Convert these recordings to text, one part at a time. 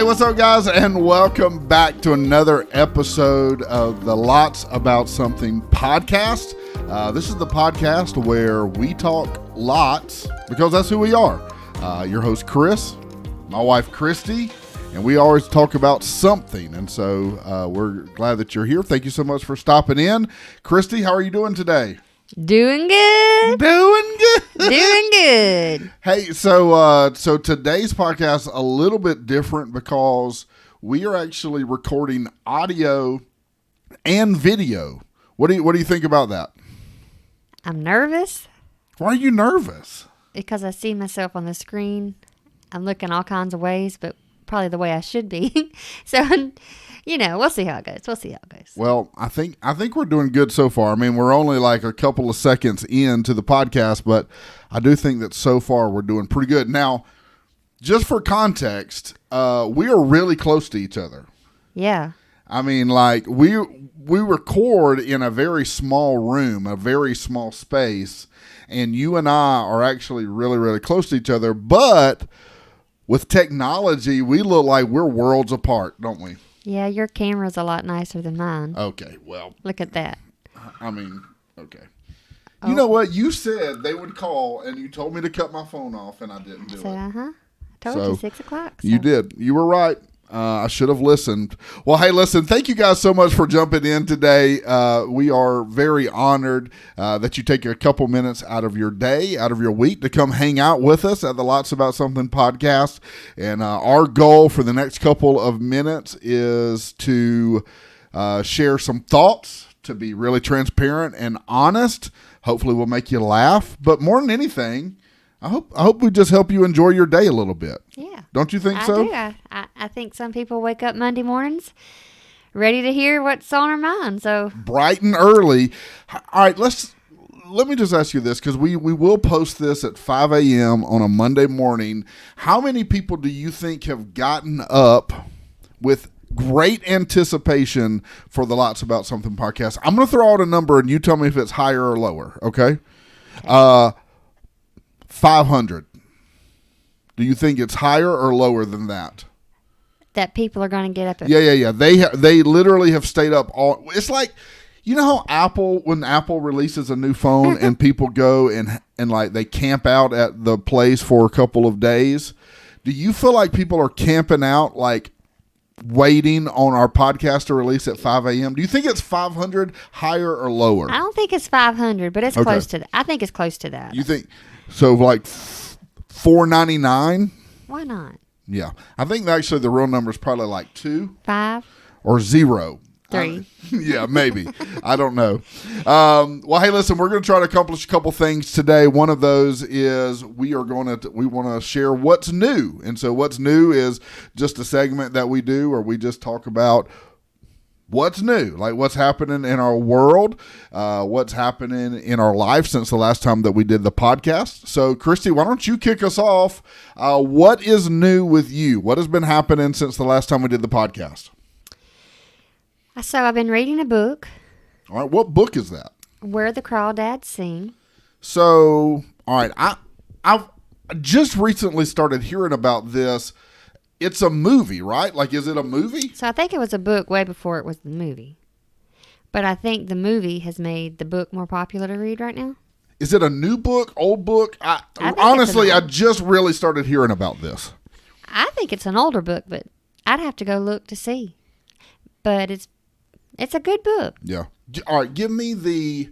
what's up, guys, and welcome back to another episode of the Lots About Something podcast. This is the podcast where we talk lots because that's who we are. Your host, Chris, my wife, Christy, and we always talk about something, and so we're glad that you're here. Thank you so much for stopping in. Christy, how are you doing today? Doing good. Doing good. Hey, so today's podcast a little bit different because we are actually recording audio and video. What do you think about that? I'm nervous. Why are you nervous? Because I see myself on the screen. I'm looking all kinds of ways, but probably the way I should be. So, we'll see how it goes. Well, I think we're doing good so far. I mean, we're only like a couple of seconds into the podcast, but I do think that so far we're doing pretty good. Now, just for context, we are really close to each other. Yeah. I mean, like we record in a very small room, a very small space, and you and I are actually really, really close to each other. But with technology, we look like we're worlds apart, don't we? Yeah, your camera's a lot nicer than mine. Okay, well. Look at that. I mean, okay. You know what? You said they would call, and you told me to cut my phone off, and I didn't do it. I told you 6 o'clock. So. You did. You were right. I should have listened. Well, hey, listen, thank you guys so much for jumping in today. We are very honored that you take a couple minutes out of your day, out of your week to come hang out with us at the Lots About Something podcast. And our goal for the next couple of minutes is to share some thoughts, to be really transparent and honest. Hopefully we'll make you laugh. But more than anything, I hope we just help you enjoy your day a little bit. Yeah. Don't you think so? I do. I think some people wake up Monday mornings ready to hear what's on their mind. So bright and early. All right, let me just ask you this, because we will post this at 5 a.m. on a Monday morning. How many people do you think have gotten up with great anticipation for the Lots About Something podcast? I'm going to throw out a number, and you tell me if it's higher or lower, okay? 500. Do you think it's higher or lower than that? That people are going to get up at... Yeah. They literally have stayed up all... It's like, you know how when Apple releases a new phone and people go and like they camp out at the place for a couple of days? Do you feel like people are camping out, like waiting on our podcast to release at 5 a.m.? Do you think it's 500 higher or lower? I don't think it's 500, but it's close to that. I think it's close to that. You think... So like 499? Why not? Yeah. I think actually the real number is probably like 2. 5. Or 0. 3. Yeah, maybe. I don't know. Well, hey, listen, we're going to try to accomplish a couple things today. One of those is we want to share what's new. And so what's new is just a segment that we do where we just talk about what's new, like what's happening in our world, what's happening in our life since the last time that we did the podcast. So, Christy, why don't you kick us off? What is new with you? What has been happening since the last time we did the podcast? So, I've been reading a book. All right, what book is that? Where the Crawdads Sing. So, all right, I've just recently started hearing about this. It's a movie, right? Like, is it a movie? So I think it was a book way before it was the movie. But I think the movie has made the book more popular to read right now. Is it a new book, old book? Honestly, I just really started hearing about this. I think it's an older book, but I'd have to go look to see. But it's a good book. Yeah. All right, give me the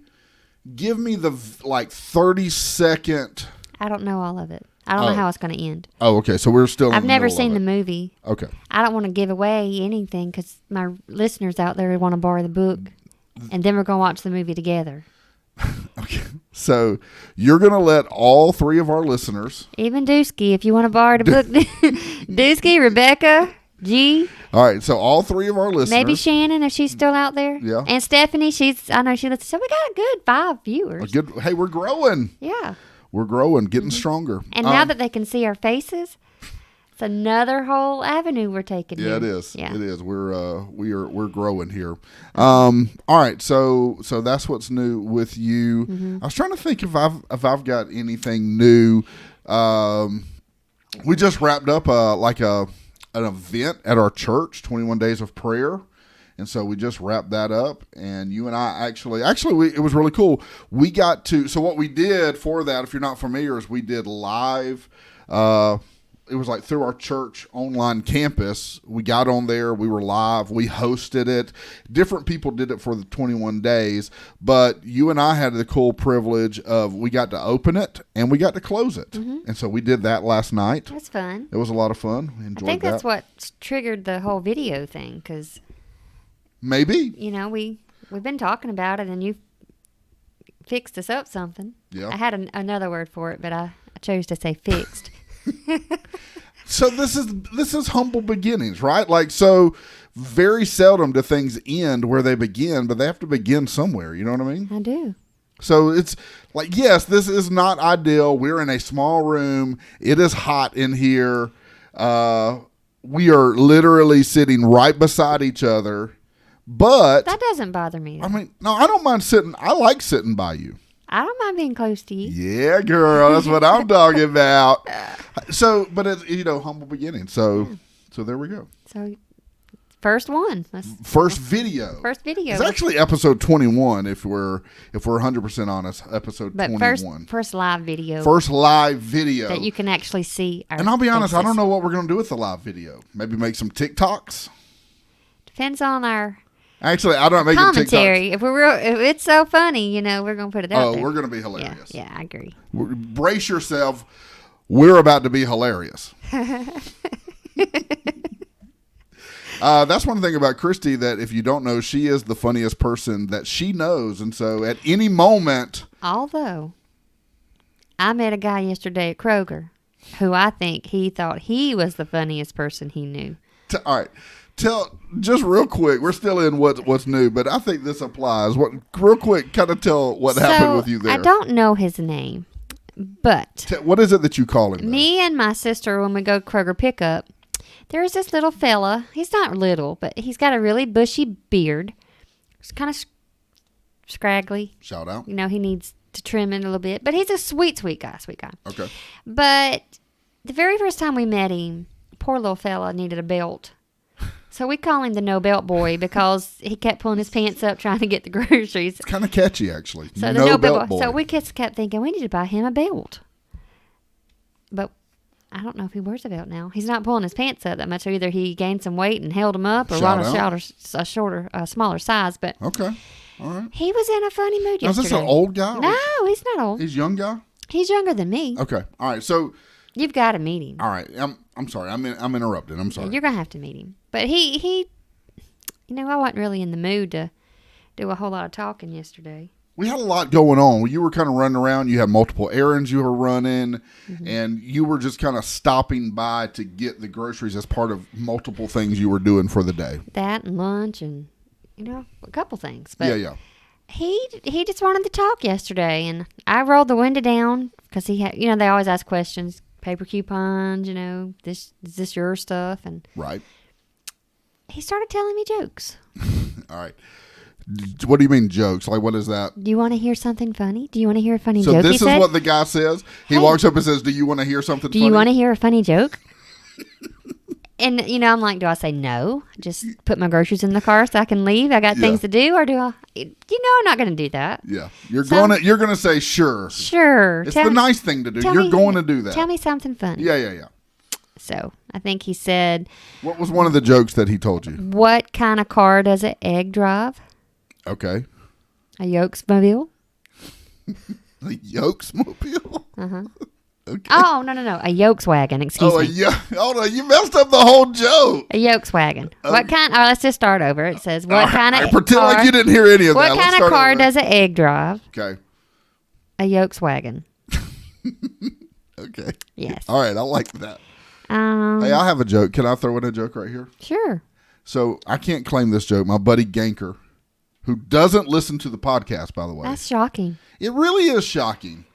like 30-second. I don't know all of it. I don't know how it's going to end. Oh, okay. So we're still. I've never seen the movie. Okay. I don't want to give away anything because my listeners out there want to borrow the book, and then we're going to watch the movie together. Okay. So you're going to let all 3 of our listeners, even Dusky, if you want to borrow the book, Dusky, Rebecca, G. All right. So all 3 of our listeners, maybe Shannon if she's still out there. Yeah. And Stephanie, I know she listens. So we got a good 5 viewers. Hey, we're growing. Yeah. We're growing, getting stronger. And now that they can see our faces, it's another whole avenue we're taking. Yeah, here. it is. Yeah. It is. We're growing here. All right. So that's what's new with you. Mm-hmm. I was trying to think if I've got anything new. We just wrapped up a an event at our church, 21 Days of Prayer. And so we just wrapped that up, and you and I it was really cool. We got to, so what we did for that, if you're not familiar, is we did live, it was like through our church online campus. We got on there, we were live, we hosted it. Different people did it for the 21 days, but you and I had the cool privilege of, we got to open it and we got to close it. Mm-hmm. And so we did that last night. That's fun. It was a lot of fun. We enjoyed that. I think that's what triggered the whole video thing, because maybe. You know, we've been talking about it, and you fixed us up something. Yeah. I had another word for it, but I chose to say fixed. So this is humble beginnings, right? Like, so very seldom do things end where they begin, but they have to begin somewhere. You know what I mean? I do. So it's like, yes, this is not ideal. We're in a small room. It is hot in here. We are literally sitting right beside each other. But that doesn't bother me. I mean, no, I don't mind sitting. I like sitting by you. I don't mind being close to you. Yeah, girl, that's what I'm talking about. So, but it's, humble beginning. So there we go. So, first one. First video. It's actually episode 21. If we're 100% honest, episode 21. First live video. First live video that you can actually see. And I'll be honest, I don't know what we're going to do with the live video. Maybe make some TikToks. Depends on our. Actually, I don't make commentary. If it's so funny, we're gonna put it out there. Oh, we're gonna be hilarious. Yeah, I agree. Brace yourself. We're about to be hilarious. That's one thing about Christy, that if you don't know, she is the funniest person that she knows, and so at any moment. Although, I met a guy yesterday at Kroger, who I think he thought he was the funniest person he knew. All right. Tell just real quick. We're still in what's new, but I think this applies. Real quick, kind of tell what happened with you there. I don't know his name, but what is it that you call him? Me and my sister, when we go to Kroger pickup, there's this little fella. He's not little, but he's got a really bushy beard. It's kind of scraggly. Shout out. He needs to trim it a little bit, but he's a sweet guy. Okay. But the very first time we met him, poor little fella needed a belt. So we call him the no belt boy because he kept pulling his pants up trying to get the groceries. It's kind of catchy, actually. So the no belt boy. So we just kept thinking we need to buy him a belt. But I don't know if he wears a belt now. He's not pulling his pants up that much. So either he gained some weight and held them up, or a smaller size. But okay, all right. He was in a funny mood yesterday. Is this an old guy? No, he's not old. He's a young guy. He's younger than me. Okay, all right. So you've got to meet him. All right, I'm sorry. I'm interrupting. I'm sorry. You're gonna have to meet him. But he, I wasn't really in the mood to do a whole lot of talking yesterday. We had a lot going on. You were kind of running around. You had multiple errands you were running, and you were just kind of stopping by to get the groceries as part of multiple things you were doing for the day. That and lunch and, a couple things. But yeah. He just wanted to talk yesterday, and I rolled the window down because he had, they always ask questions, paper coupons, is this your stuff? And right. He started telling me jokes. All right. What do you mean jokes? Like, what is that? Do you want to hear something funny? Do you want to hear a funny joke? So this is what the guy says. He walks up and says, do you want to hear something funny? Do you want to hear a funny joke? And, I'm like, do I say no? Just put my groceries in the car so I can leave? I got things to do? Or do I, I'm not going to do that. Yeah. You're going to say sure. Sure. It's the nice thing to do. You're going to do that. Tell me something funny. Yeah. So I think he said. What was one of the jokes that he told you? What kind of car does an egg drive? Okay. A Yolksmobile. A Yolksmobile? Uh-huh. Okay. Oh, no. A Yolkswagon, excuse me. Hold on. You messed up the whole joke. A Yolkswagon. What kind? Oh, let's just start over. It says, what kind of pretend car, like you didn't hear any of that. What kind of car does an egg drive? Okay. A Yolkswagon. Okay. Yes. All right. I like that. Hey, I have a joke. Can I throw in a joke right here? Sure. So I can't claim this joke. My buddy Ganker, who doesn't listen to the podcast, by the way. That's shocking. It really is shocking.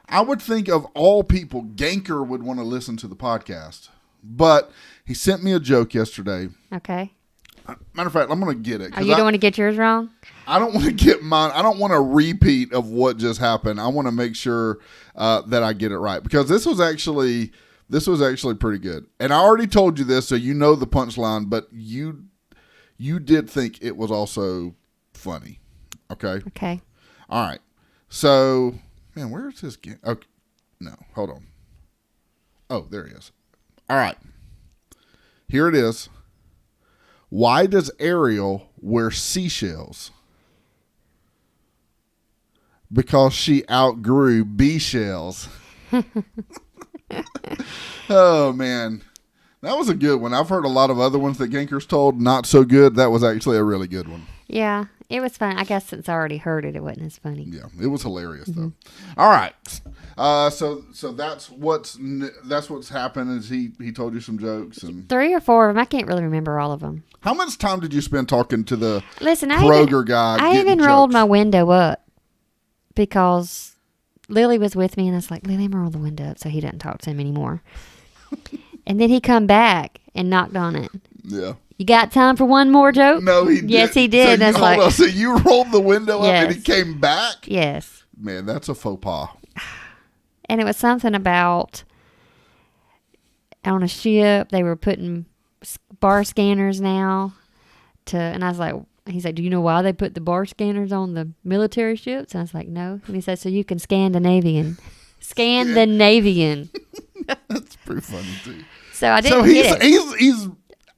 I would think of all people, Ganker would want to listen to the podcast. But he sent me a joke yesterday. Okay. Matter of fact, I'm going to get it. Oh, you don't want to get yours wrong? I don't want to get mine. I don't want a repeat of what just happened. I want to make sure that I get it right. Because this was actually This was actually pretty good. And I already told you this, so you know the punchline, but you did think it was also funny. Okay? Okay. All right. So, man, where's this? Okay. No, hold on. Oh, there he is. All right. Here it is. Why does Ariel wear seashells? Because she outgrew bee shells. Oh, man. That was a good one. I've heard a lot of other ones that Ganker's told, not so good. That was actually a really good one. Yeah, it was fun. I guess since I already heard it, it wasn't as funny. Yeah, it was hilarious though. All right, so that's what's happened. Is he told you some jokes and 3 or 4 of them. I can't really remember all of them. How much time did you spend talking to the Listen, Kroger guy? I even rolled my window up because Lily was with me, and I was like, Lily, I'm gonna roll the window up so he doesn't talk to him anymore. And then he come back and knocked on it. Yeah. You got time for one more joke? No, he did. Yes, he did. So hold on. So you rolled the window up and he came back? Yes. Man, that's a faux pas. And it was something about on a ship, they were putting bar scanners now and I was like, he's like, do you know why they put the bar scanners on the military ships? And I was like, no. And he said, so you can Scandinavian. That's pretty funny too. So I didn't get it.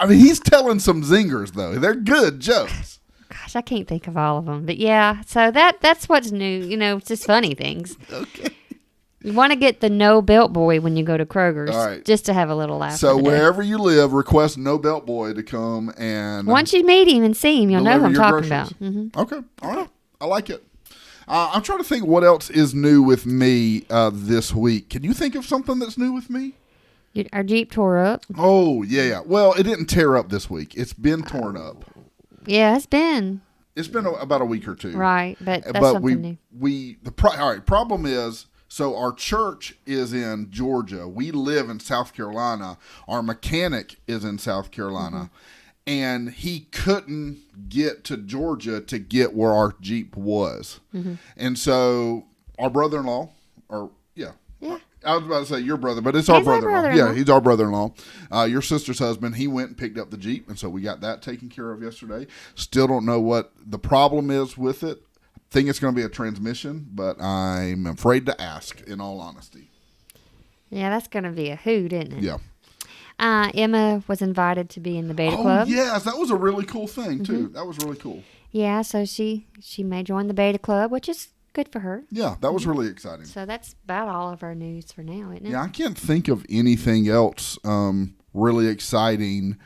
He's telling some zingers though. They're good jokes. Gosh, I can't think of all of them, but yeah. So that's what's new. You know, it's just funny things. Okay. You want to get the no belt boy when you go to Kroger's, just to have a little laugh. So wherever you live, request no belt boy to come and once you meet him and see him, you'll know who I'm talking about. Mm-hmm. Okay, all right, I like it. I'm trying to think what else is new with me this week. Can you think of something that's new with me? Our Jeep tore up. Oh, yeah. Well, it didn't tear up this week. It's been torn up. Yeah, it's been. It's been about a week or two. Right, but that's something new. All right, problem is, so our church is in Georgia. We live in South Carolina. Our mechanic is in South Carolina. And he couldn't get to Georgia to get where our Jeep was. And so our brother-in-law, yeah. I was about to say your brother, but it's our brother-in-law. Yeah, he's our brother-in-law. Your sister's husband, he went and picked up the Jeep, and so we got that taken care of yesterday. Still don't know what the problem is with it. Think it's going to be a transmission, but I'm afraid to ask, in all honesty. Yeah, that's going to be a hoot, isn't it? Yeah. Emma was invited to be in the beta club. Oh, yes. That was a really cool thing, too. That was really cool. Yeah, so she may join the beta club, which is good for her. Yeah, that was really exciting. So that's about all of our news for now, isn't it? Yeah, I can't think of anything else really exciting.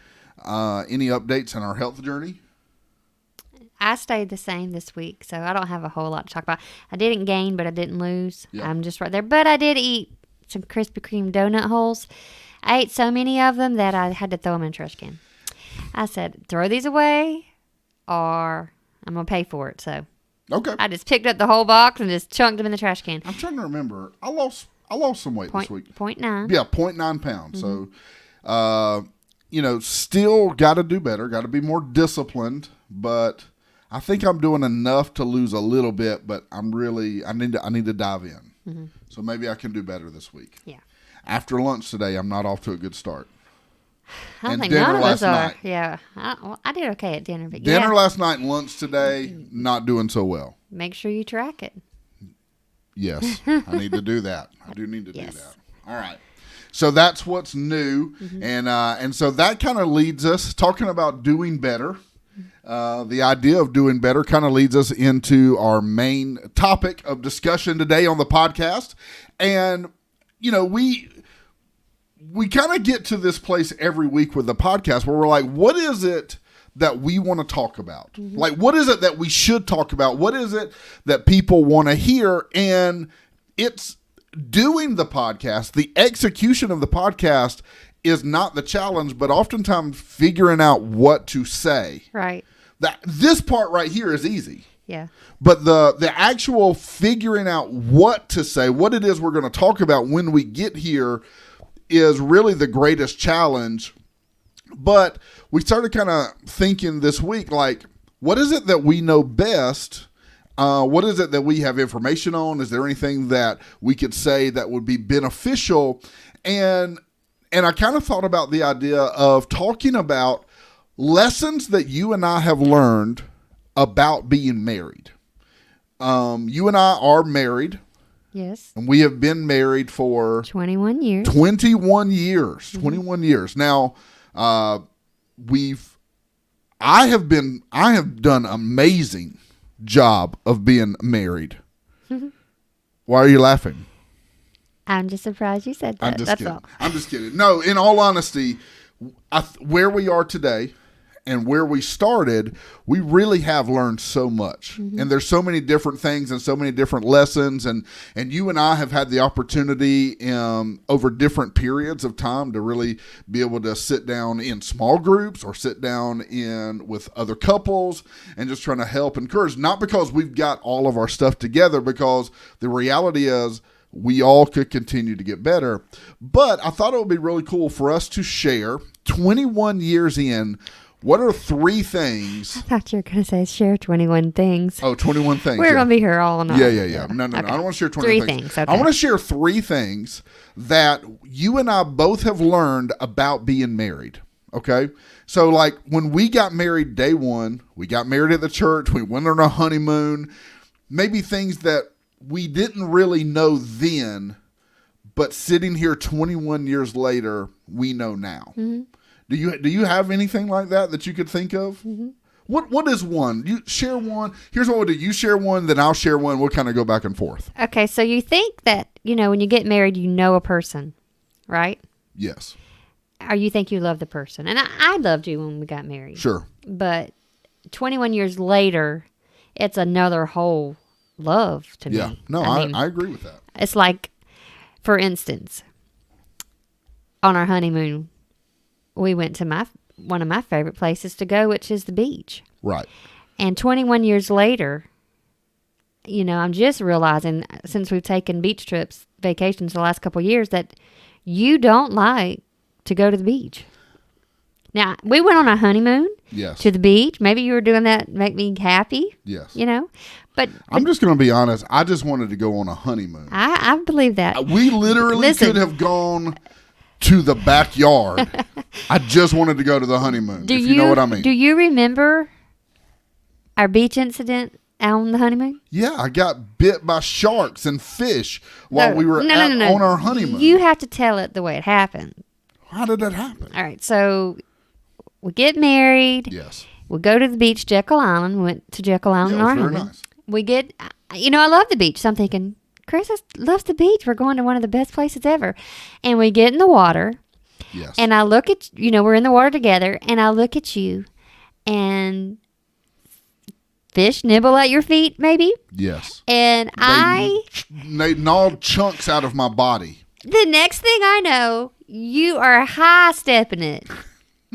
Any updates on our health journey? I stayed the same this week, so I don't have a whole lot to talk about. I didn't gain, but I didn't lose. Yeah. I'm just right there. But I did eat some Krispy Kreme donut holes. I ate so many of them that I had to throw them in a trash can. I said, throw these away or I'm going to pay for it. So okay, I just picked up the whole box and just chunked them in the trash can. I'm trying to remember. I lost some weight this week. 0.9. Yeah, 0.9 pounds. So, still got to do better. Got to be more disciplined. But I think I'm doing enough to lose a little bit. But I need to dive in. So maybe I can do better this week. Yeah. After lunch today, I'm not off to a good start. I don't think none of us are. Yeah. I did okay at dinner. But dinner last night and lunch today, not doing so well. Make sure you track it. Yes. I need to do that. I do need to do that. All right. So that's what's new. And so that kind of leads us, talking about doing better. The idea of doing better kind of leads us into our main topic of discussion today on the podcast. And, we kind of get to this place every week with the podcast where we're like, what is it that we want to talk about? Like, what is it that we should talk about? What is it that people want to hear? And it's doing the podcast. The execution of the podcast is not the challenge, but oftentimes figuring out what to say. Right. This part right here is easy. Yeah. But the actual figuring out what to say, what it is we're going to talk about when we get here is really the greatest challenge. But we started kind of thinking this week, like, what is it that we know best? What is it that we have information on? Is there anything that we could say that would be beneficial? And And I kind of thought about the idea of talking about lessons that you and I have learned about being married. You and I are married. Yes. And we have been married for 21 years. 21 years. 21 years. Now, I have done amazing job of being married. Why are you laughing? I'm just surprised you said that. That's kidding. all. I'm just kidding. No, in all honesty, where we are today and where we started, we really have learned so much. And there's so many different things and so many different lessons. And you and I have had the opportunity over different periods of time to really be able to sit down in small groups or sit down with other couples and just trying to help encourage. Not because we've got all of our stuff together, because the reality is we all could continue to get better. But I thought it would be really cool for us to share 21 years in. What are 3 things? I thought you were going to say share 21 things. Oh, 21 things. We're going to be here all night. Yeah. No. Okay. I don't want to share 21 things. Okay. I want to share 3 things that you and I both have learned about being married. Okay? So, like, when we got married day one, we got married at the church. We went on a honeymoon. Maybe things that we didn't really know then, but sitting here 21 years later, we know now. Mm-hmm. Do you have anything like that you could think of? Mm-hmm. What is one? You share one. Here's what we'll do. You share one, then I'll share one. We'll kind of go back and forth. Okay, so you think that, when you get married, you know a person, right? Yes. Or you think you love the person. And I loved you when we got married. Sure. But 21 years later, it's another whole love to me. Yeah. No, I agree with that. It's like, for instance, on our honeymoon, we went to one of my favorite places to go, which is the beach. Right. And 21 years later, I'm just realizing, since we've taken beach trips, vacations the last couple of years, that you don't like to go to the beach. Now, we went on a honeymoon to the beach. Maybe you were doing that to make me happy. Yes. But I'm just going to be honest. I just wanted to go on a honeymoon. I believe that. We literally could have gone to the backyard. I just wanted to go to the honeymoon, if you know what I mean. Do you remember our beach incident on the honeymoon? Yeah, I got bit by sharks and fish while we were on our honeymoon. You have to tell it the way it happened. How did that happen? All right, so we get married. Yes. We go to the beach, Jekyll Island. We went to Jekyll Island on our honeymoon. Very nice. We get, I love the beach. So I'm thinking, Chris loves the beach. We're going to one of the best places ever. And we get in the water. Yes. And I look at, we're in the water together. And I look at you. And fish nibble at your feet, maybe? Yes. And they gnawed chunks out of my body. The next thing I know, you are high-stepping it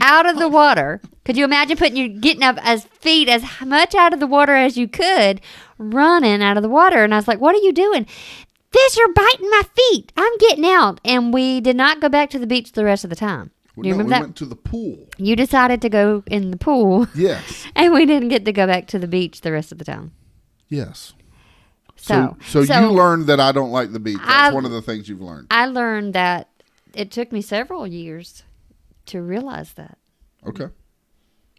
out of the water. Could you imagine getting up feet as much out of the water as you could, running out of the water? And I was like, what are you doing? Fish are biting my feet. I'm getting out. And we did not go back to the beach the rest of the time. Do you remember that? We went to the pool. You decided to go in the pool. Yes. And we didn't get to go back to the beach the rest of the time. Yes. So you learned that I don't like the beach. That's one of the things you've learned. I learned that it took me several years to realize that. Okay.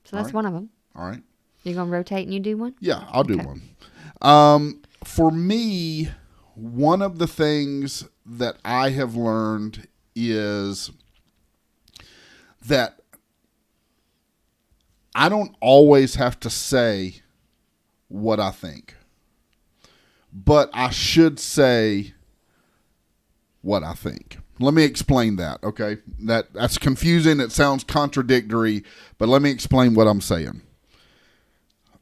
So that's one of them. All right. You're going to rotate and you do one? Yeah, I'll do one. For me, one of the things that I have learned is that I don't always have to say what I think, but I should say what I think. Let me explain that, okay? That's confusing. It sounds contradictory, but let me explain what I'm saying.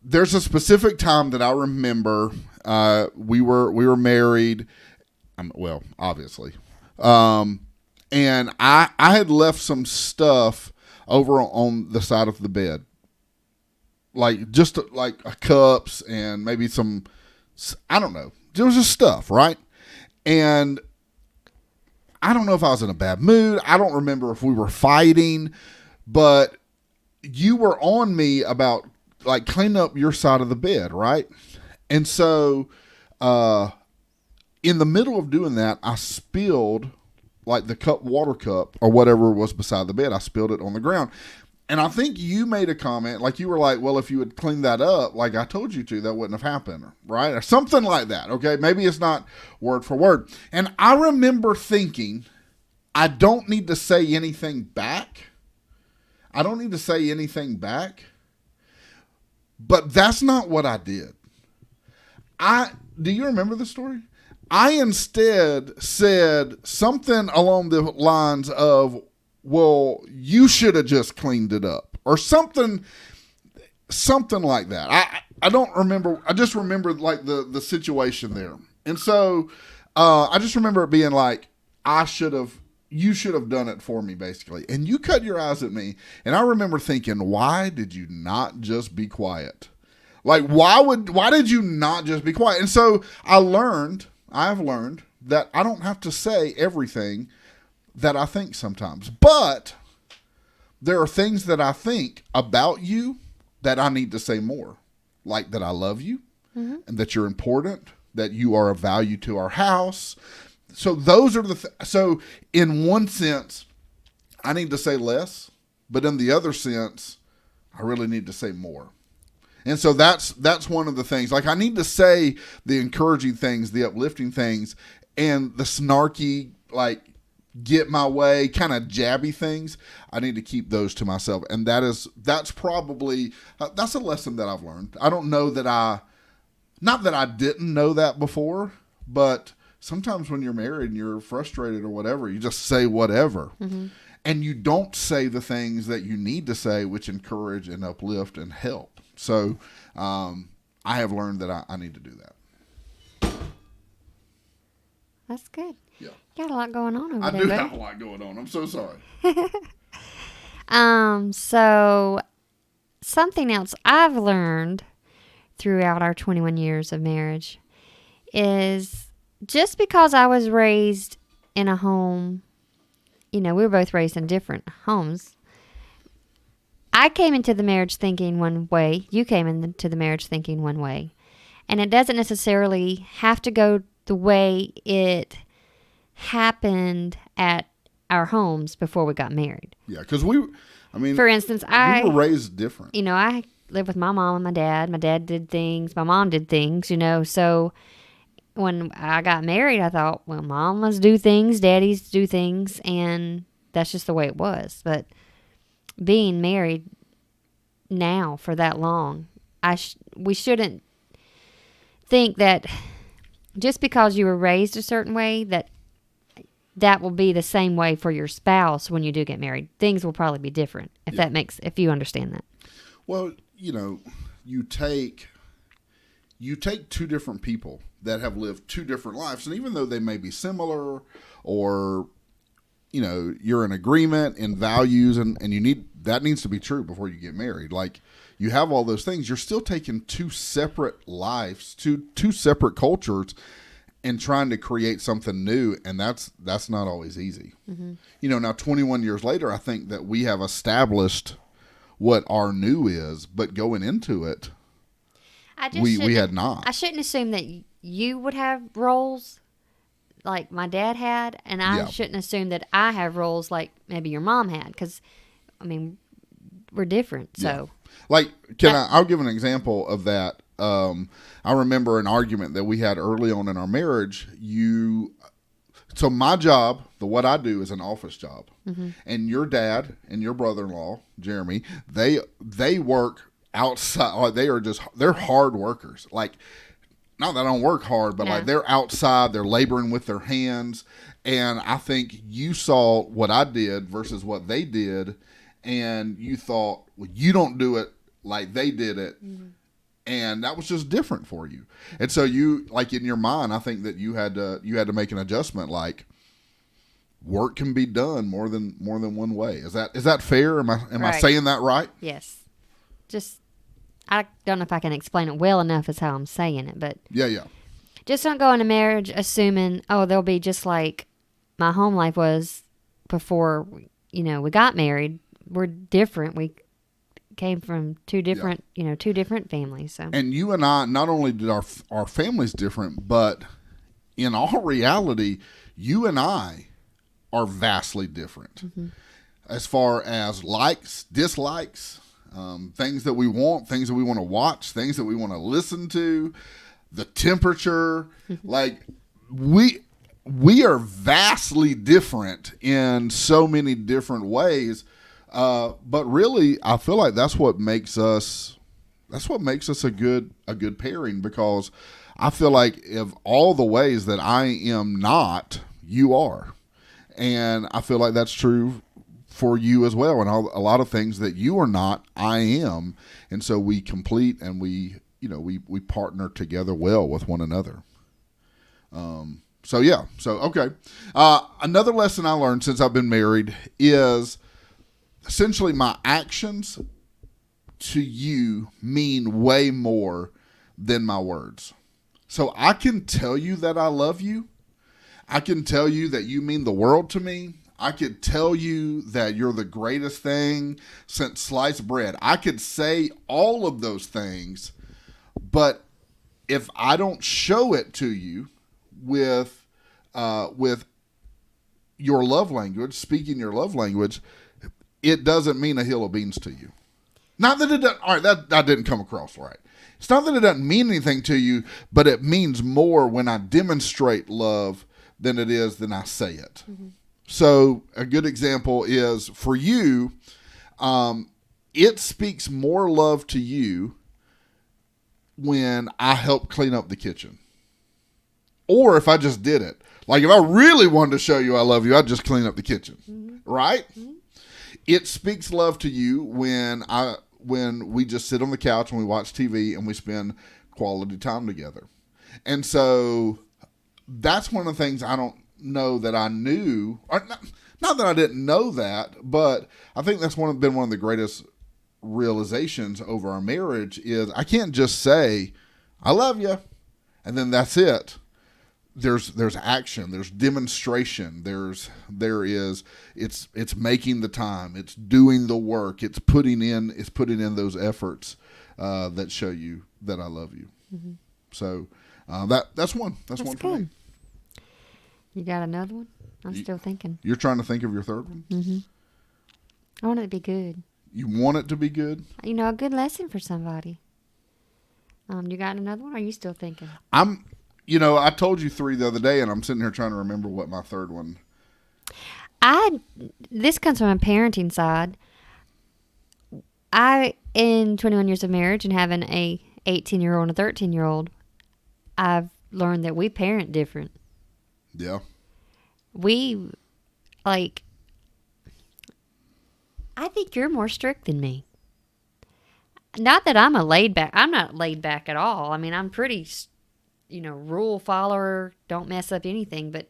There's a specific time that I remember we were married, obviously. And I had left some stuff over on the side of the bed. Like cups and maybe some, I don't know. There was just stuff, right? And I don't know if I was in a bad mood. I don't remember if we were fighting, but you were on me about clean up your side of the bed, right? And so in the middle of doing that, I spilled like the water cup or whatever was beside the bed. I spilled it on the ground. And I think you made a comment, like you were like, well, if you had cleaned that up, like I told you to, that wouldn't have happened, right? Or something like that, okay? Maybe it's not word for word. And I remember thinking, I don't need to say anything back. I don't need to say anything back. But that's not what I did. Do you remember the story? I instead said something along the lines of, well, you should have just cleaned it up, or something like that. I don't remember. I just remember like the situation there. And so I just remember it being like, you should have done it for me, basically. And you cut your eyes at me. And I remember thinking, why did you not just be quiet? Like, why did you not just be quiet? And so I've learned that I don't have to say everything that I think sometimes. But there are things that I think about you that I need to say more. Like that I love you, and that you're important, that you are of value to our house. So those are so in one sense, I need to say less, but in the other sense, I really need to say more. And so that's one of the things. Like I need to say the encouraging things, the uplifting things, and the snarky, like get my way, kind of jabby things. I need to keep those to myself. And that's probably, that's a lesson that I've learned. I don't know that not that I didn't know that before, but sometimes when you're married and you're frustrated or whatever, you just say whatever. Mm-hmm. And you don't say the things that you need to say, which encourage and uplift and help. So I have learned that I need to do that. That's good. Yeah. You got a lot going on over there. I do have a lot going on. I'm so sorry. So something else I've learned throughout our 21 years of marriage is just because I was raised in a home, we were both raised in different homes. I came into the marriage thinking one way. You came into the marriage thinking one way. And it doesn't necessarily have to go the way it happened at our homes before we got married. Yeah, because for instance, we were raised different. I lived with my mom and my dad. My dad did things. My mom did things, So when I got married, I thought, well, mamas do things, daddies do things, and that's just the way it was. But being married now for that long, we shouldn't think that just because you were raised a certain way that will be the same way for your spouse when you do get married. Things will probably be different if you understand that. Well, you take two different people that have lived two different lives, and even though they may be similar or you're in agreement in values and that needs to be true before you get married. Like you have all those things, you're still taking two separate lives, two separate cultures and trying to create something new. And that's not always easy. Mm-hmm. Now 21 years later, I think that we have established what our new is, but going into it, we had not. I shouldn't assume that you would have roles like my dad had, and I shouldn't assume that I have roles like maybe your mom had, because, we're different. So, I'll give an example of that. I remember an argument that we had early on in our marriage. So my job, what I do is an office job, mm-hmm. and your dad and your brother-in-law, Jeremy, they work outside. Like they're hard workers. Like, not that I don't work hard, but like they're outside, they're laboring with their hands. And I think you saw what I did versus what they did, and you thought, well, you don't do it like they did it. Mm-hmm. And that was just different for you. And so you, like in your mind, I think that you had to make an adjustment. Like, work can be done more than one way. Is that fair? Am I saying that right? Yes. Just, I don't know if I can explain it well enough is how I'm saying it, but yeah. Just don't go into marriage assuming, they'll be just like my home life was before, we got married. We're different. We came from two different families. So. And you and I, not only did our families different, but in all reality, you and I are vastly different. As far as likes, dislikes, things that we want, things that we want to watch, things that we want to listen to, the temperature, like we are vastly different in so many different ways. But really, I feel like that's what makes us a good pairing, because I feel like of all the ways that I am not, you are. And I feel like that's true for you as well. And a lot of things that you are not, I am. And so we complete and we partner together well with one another. Okay. Another lesson I learned since I've been married is essentially my actions to you mean way more than my words. So I can tell you that I love you. I can tell you that you mean the world to me. I could tell you that you're the greatest thing since sliced bread. I could say all of those things, but if I don't show it to you with your love language, speaking your love language, it doesn't mean a hill of beans to you. Not that it doesn't. All right, that didn't come across right. It's not that it doesn't mean anything to you, but it means more when I demonstrate love than it is than I say it. So a good example is for you, it speaks more love to you when I help clean up the kitchen. Or if I just did it. Like if I really wanted to show you I love you, I'd just clean up the kitchen. Right? It speaks love to you when we just sit on the couch and we watch TV and we spend quality time together. And so that's one of the things I don't know that I knew, or not that I didn't know that, but I think that's been one of the greatest realizations over our marriage is I can't just say I love you and then that's it. There's action, there's demonstration, it's making the time, it's doing the work, it's putting in those efforts that show you that I love you. So that's one. That's one for me. You got another one? I'm still thinking. You're trying to think of your third one? I want it to be good. You want it to be good? A good lesson for somebody. You got another one, or are you still thinking? I told you 3 the other day, and I'm sitting here trying to remember what my third one. This comes from a parenting side. In 21 years of marriage and having a 18-year-old and a 13-year-old, I've learned that we parent different. Yeah. I think you're more strict than me. Not that I'm not laid back at all. I mean, I'm pretty, rule follower, don't mess up anything. But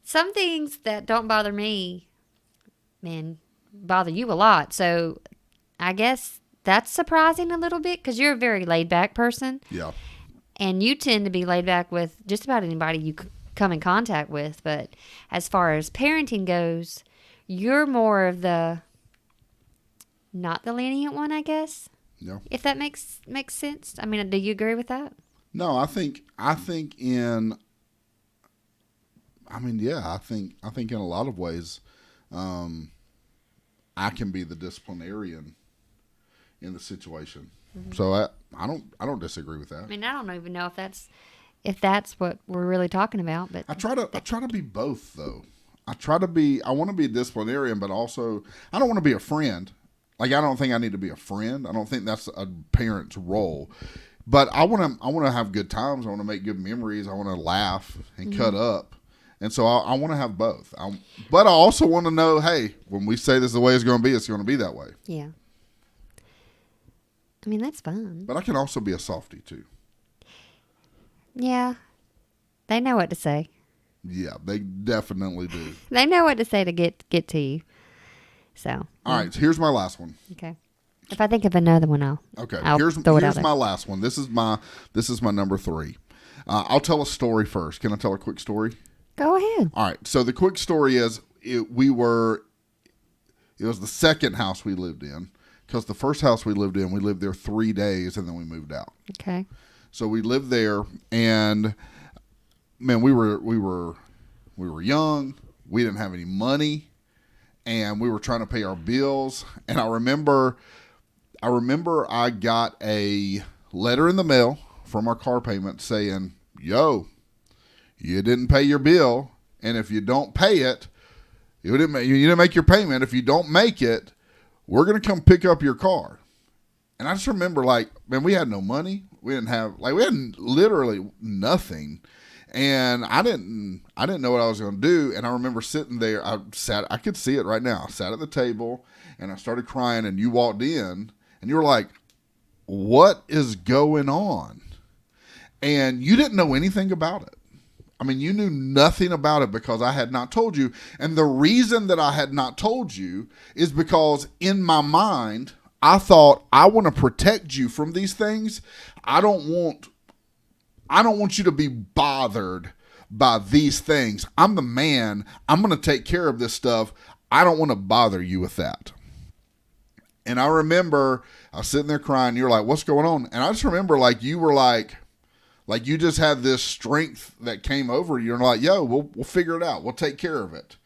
some things that don't bother me, man, bother you a lot. So I guess that's surprising a little bit because you're a very laid back person. Yeah. And you tend to be laid back with just about anybody you come in contact with. But as far as parenting goes, you're more of not the lenient one, I guess. Yeah. If that makes sense. I mean, do you agree with that? No, I think in a lot of ways, I can be the disciplinarian in the situation. So I don't disagree with that. I mean, I don't even know if that's what we're really talking about, but I try to be both though. I want to be a disciplinarian, but also I don't want to be a friend. Like I don't think I need to be a friend. I don't think that's a parent's role. But I want to have good times. I want to make good memories. I want to laugh and cut up. And so I want to have both. But I also want to know, hey, when we say this is the way it's going to be that way. Yeah. I mean, that's fun. But I can also be a softie too. Yeah. They know what to say. Yeah, they definitely do. They know what to say to get to you. So. All right, so here's my last one. Okay. If I think of another one, I'll here's throw it out my last one. This is my number 3. I'll tell a story first. Can I tell a quick story? Go ahead. All right. So the quick story is it was the second house we lived in, because the first house we lived there 3 days and then we moved out. Okay. So we lived there, and man, we were young. We didn't have any money, and we were trying to pay our bills. And I remember I got a letter in the mail from our car payment saying, yo, you didn't pay your bill, and if you don't pay it, you didn't make your payment. If you don't make it, we're going to come pick up your car. And I just remember, like, man, we had no money. We had literally nothing. And I didn't know what I was going to do. And I remember sitting there. I could see it right now. I sat at the table and I started crying, and you walked in and you were like, what is going on? And you didn't know anything about it. I mean, you knew nothing about it because I had not told you. And the reason that I had not told you is because in my mind, I thought, I want to protect you from these things. I don't want you to be bothered by these things. I'm the man. I'm going to take care of this stuff. I don't want to bother you with that. And I remember I was sitting there crying. You were like, what's going on? And I just remember, like, you were like you just had this strength that came over you, and like, yo, we'll figure it out. We'll take care of it.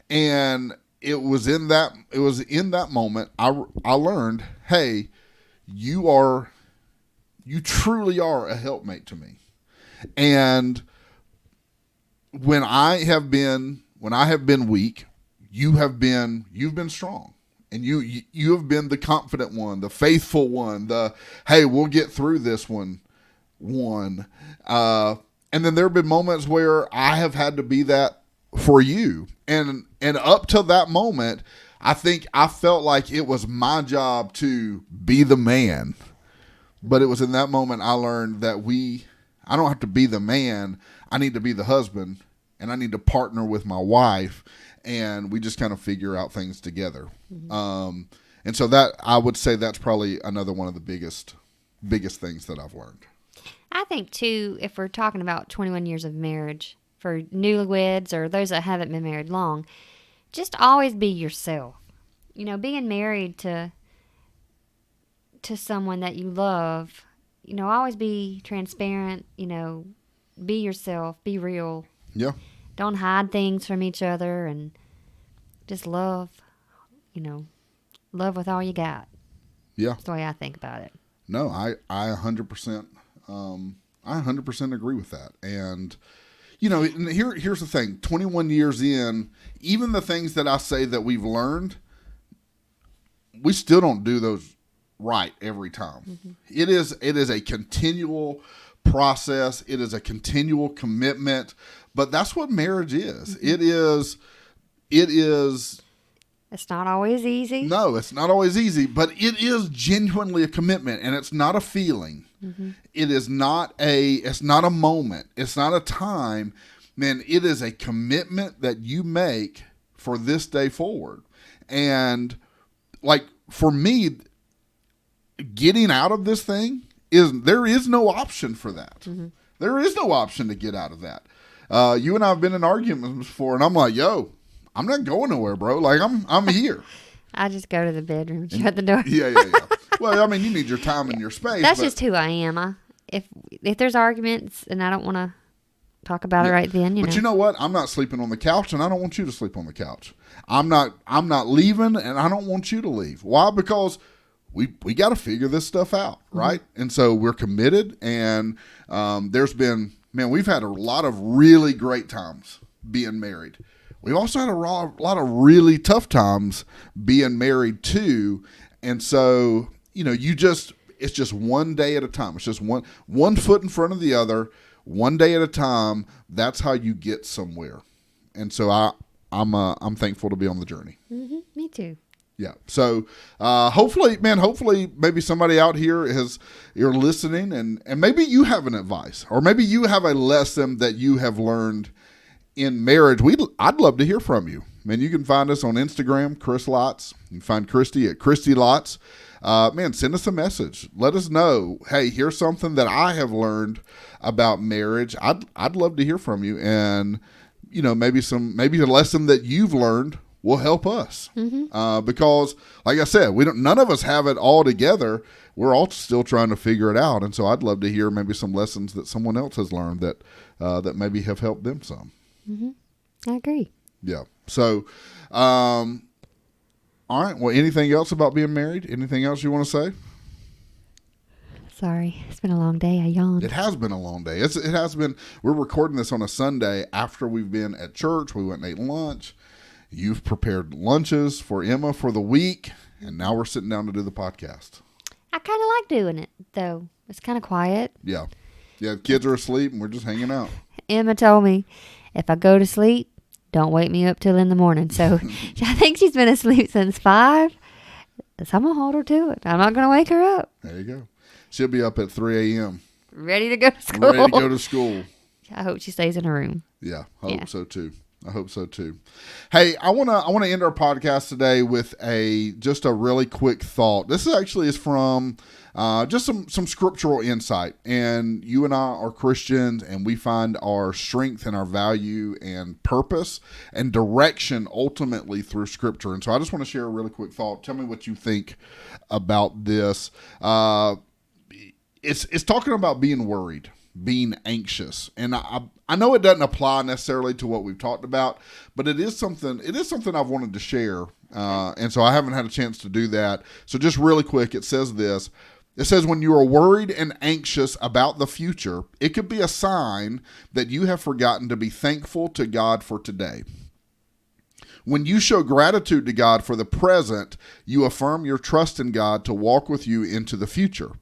And it was in that moment I learned, hey, you truly are a helpmate to me. And when I have been weak, you've been strong. And you have been the confident one, the faithful one, the, hey, we'll get through this one. And then there have been moments where I have had to be that for you. And up till that moment, I think I felt like it was my job to be the man. But it was in that moment I learned that I don't have to be the man. I need to be the husband, and I need to partner with my wife, and we just kind of figure out things together. Mm-hmm. And so that, I would say, that's probably another one of the biggest things that I've learned. I think, too, if we're talking about 21 years of marriage, for newlyweds or those that haven't been married long, just always be yourself. You know, being married to someone that you love, you know, always be transparent, you know, be yourself, be real. Yeah. Don't hide things from each other, and just love, you know, love with all you got. Yeah. That's the way I think about it. No, I 100%, I 100% agree with that. And, you know, here's the thing, 21 years in, even the things that I say that we've learned, we still don't do those right every time. Mm-hmm. It is a continual process. It is a continual commitment, but that's what marriage is. Mm-hmm. It is. It's not always easy. No, it's not always easy, but it is genuinely a commitment, and it's not a feeling. Mm-hmm. It's not a moment. It's not a time. Man, it is a commitment that you make for this day forward. And like for me, getting out of this thing there is no option for that. Mm-hmm. There is no option to get out of that. You and I have been in arguments before, and I'm like, yo, I'm not going nowhere, bro. Like I'm here. I just go to the bedroom and shut the door. Yeah. Well, I mean, you need your time and your space. That's just who I am. If there's arguments and I don't want to talk about it right then, But you know what? I'm not sleeping on the couch, and I don't want you to sleep on the couch. I'm not leaving, and I don't want you to leave. Why? Because we got to figure this stuff out, right? Mm-hmm. And so we're committed, and we've had a lot of really great times being married. We've also had a lot of really tough times being married too. And so, you know, it's just one day at a time. It's just one foot in front of the other, one day at a time. That's how you get somewhere. And so I'm thankful to be on the journey. Mm-hmm. Me too. Yeah. So hopefully maybe somebody out here you're listening, and maybe you have an advice, or maybe you have a lesson that you have learned in marriage. I'd love to hear from you. Man, you can find us on Instagram, Chris Lots. You can find Christy at Christy Lots. Send us a message. Let us know, hey, here's something that I have learned about marriage. I'd love to hear from you, and you know, maybe a lesson that you've learned will help us. Mm-hmm. Because, like I said, none of us have it all together. We're all still trying to figure it out, and so I'd love to hear maybe some lessons that someone else has learned that maybe have helped them some. Mm-hmm. I agree. Yeah. So, all right. Well, anything else about being married? Anything else you want to say? Sorry, it's been a long day. I yawned. It has been a long day. It has been. We're recording this on a Sunday after we've been at church. We went and ate lunch. You've prepared lunches for Emma for the week, and now we're sitting down to do the podcast. I kind of like doing it, though. It's kind of quiet. Yeah. Yeah, the kids are asleep, and we're just hanging out. Emma told me, if I go to sleep, don't wake me up till in the morning. So I think she's been asleep since 5. So I'm going to hold her to it. I'm not going to wake her up. There you go. She'll be up at 3 a.m. Ready to go to school. Ready to go to school. I hope she stays in her room. Yeah, I hope so too. I hope so too. Hey, I wanna end our podcast today with just a really quick thought. This is from just some scriptural insight. And you and I are Christians, and we find our strength and our value and purpose and direction ultimately through Scripture. And so I just want to share a really quick thought. Tell me what you think about this. It's talking about being worried, being anxious, and I know it doesn't apply necessarily to what we've talked about, but it is something I've wanted to share, and so I haven't had a chance to do that. So just really quick, it says this. It says, when you are worried and anxious about the future, it could be a sign that you have forgotten to be thankful to God for today. When you show gratitude to God for the present, you affirm your trust in God to walk with you into the future.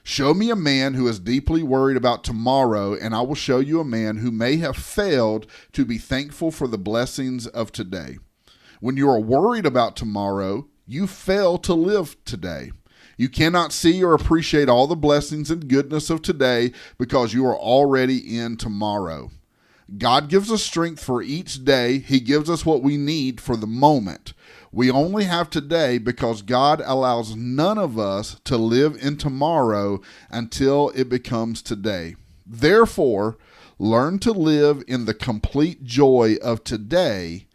Show me a man who is deeply worried about tomorrow, and I will show you a man who may have failed to be thankful for the blessings of today. When you are worried about tomorrow, you fail to live today. You cannot see or appreciate all the blessings and goodness of today because you are already in tomorrow. God gives us strength for each day. He gives us what we need for the moment. We only have today because God allows none of us to live in tomorrow until it becomes today. Therefore, learn to live in the complete joy of today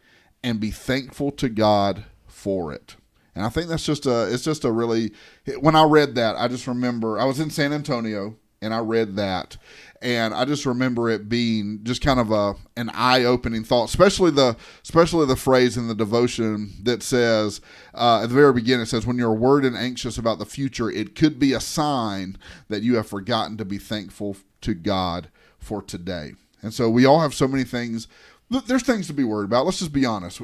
and be thankful to God for it. And I think it's just a really, when I read that, I just remember I was in San Antonio and I read that. And I just remember it being just kind of an eye-opening thought, especially the phrase in the devotion that says, at the very beginning, it says, when you're worried and anxious about the future, it could be a sign that you have forgotten to be thankful to God for today. And so we all have so many things. There's things to be worried about. Let's just be honest.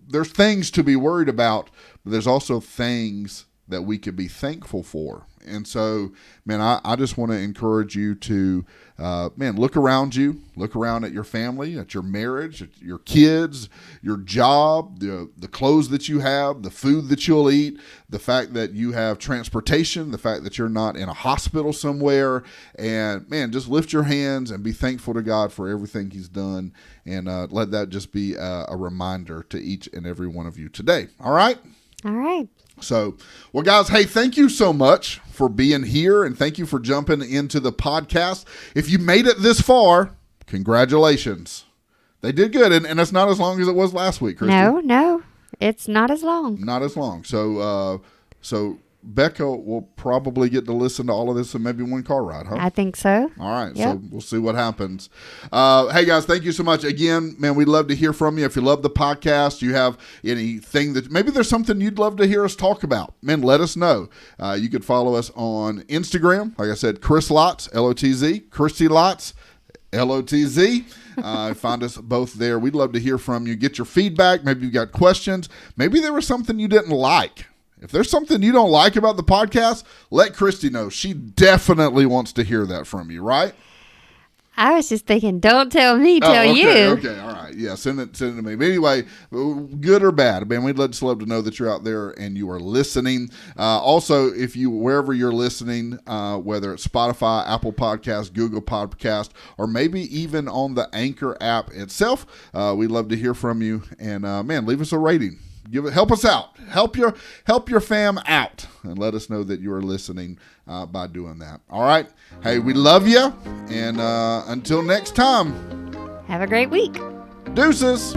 There's things to be worried about, but there's also things that we could be thankful for. And so, man, I just want to encourage you to, look around you, look around at your family, at your marriage, at your kids, your job, the clothes that you have, the food that you'll eat, the fact that you have transportation, the fact that you're not in a hospital somewhere. And, man, just lift your hands and be thankful to God for everything He's done. And let that just be a reminder to each and every one of you today. All right? All right. So, well, guys, hey, thank you so much for being here, and thank you for jumping into the podcast. If you made it this far, congratulations. They did good, and it's not as long as it was last week, Christy. No, it's not as long. Not as long. So Becca will probably get to listen to all of this in maybe one car ride, huh? I think so. All right, yep. So we'll see what happens. Hey, guys, thank you so much. Again, man, we'd love to hear from you. If you love the podcast, you have anything that maybe there's something you'd love to hear us talk about, man, let us know. You could follow us on Instagram. Like I said, Chris Lotz, L-O-T-Z, Christy Lotz, L-O-T-Z. Find us both there. We'd love to hear from you. Get your feedback. Maybe you've got questions. Maybe there was something you didn't like. If there's something you don't like about the podcast, let Christy know. She definitely wants to hear that from you, right? I was just thinking, don't tell me, tell you. Okay, all right. Yeah, send it to me. But anyway, good or bad, man, we'd just love to know that you're out there and you are listening. Also, if you, wherever you're listening, whether it's Spotify, Apple Podcast, Google Podcast, or maybe even on the Anchor app itself, we'd love to hear from you. And man, leave us a rating. Help us out. Help your fam out, and let us know that you are listening by doing that. All right. Hey, we love you, and until next time. Have a great week. Deuces.